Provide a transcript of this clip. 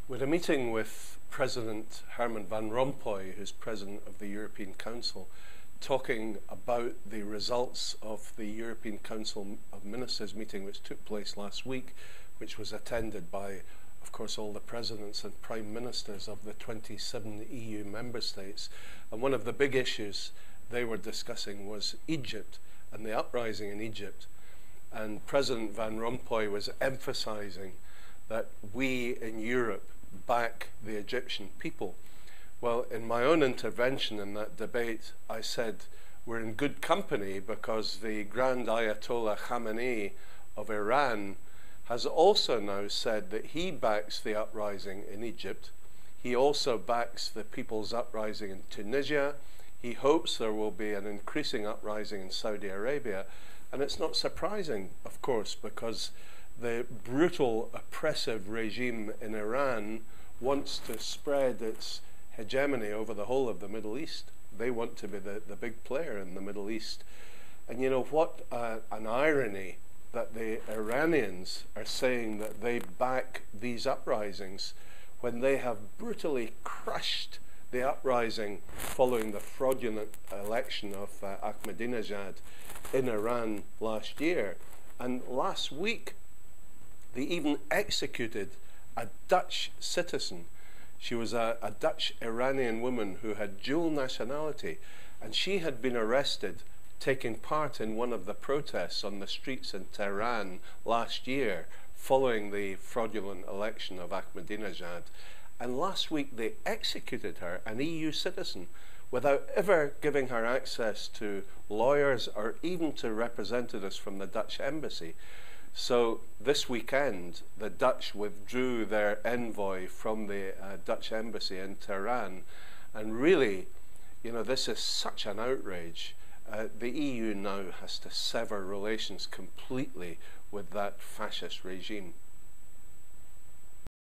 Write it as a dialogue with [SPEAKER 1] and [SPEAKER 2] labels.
[SPEAKER 1] We had a meeting with President Herman Van Rompuy, who's President of the European Council, talking about the results of the European Council of Ministers meeting which took place last week, which was attended by, of course, all the presidents and prime ministers of the 27 EU member states. And one of the big issues they were discussing was Egypt and the uprising in Egypt. And President Van Rompuy was emphasizing that we in Europe back the Egyptian people. Well, in my own intervention in that debate, I said we're in good company because the Grand Ayatollah Khamenei of Iran has also now said that he backs the uprising in Egypt. He also backs the people's uprising in Tunisia. He hopes there will be an increasing uprising in Saudi Arabia. And it's not surprising, of course, because the brutal, oppressive regime in Iran wants to spread its hegemony over the whole of the Middle East. They want to be the big player in the Middle East. And you know what an irony that the Iranians are saying that they back these uprisings when they have brutally crushed the uprising following the fraudulent election of Ahmadinejad in Iran last year. And last week, they even executed a Dutch citizen. She was a Dutch-Iranian woman who had dual nationality, and she had been arrested taking part in one of the protests on the streets in Tehran last year following the fraudulent election of Ahmadinejad. And last week they executed her, an EU citizen, without ever giving her access to lawyers or even to representatives from the Dutch embassy. So this weekend, the Dutch withdrew their envoy from the Dutch embassy in Tehran. And really, you know, this is such an outrage. The EU now has to sever relations completely with that fascist regime.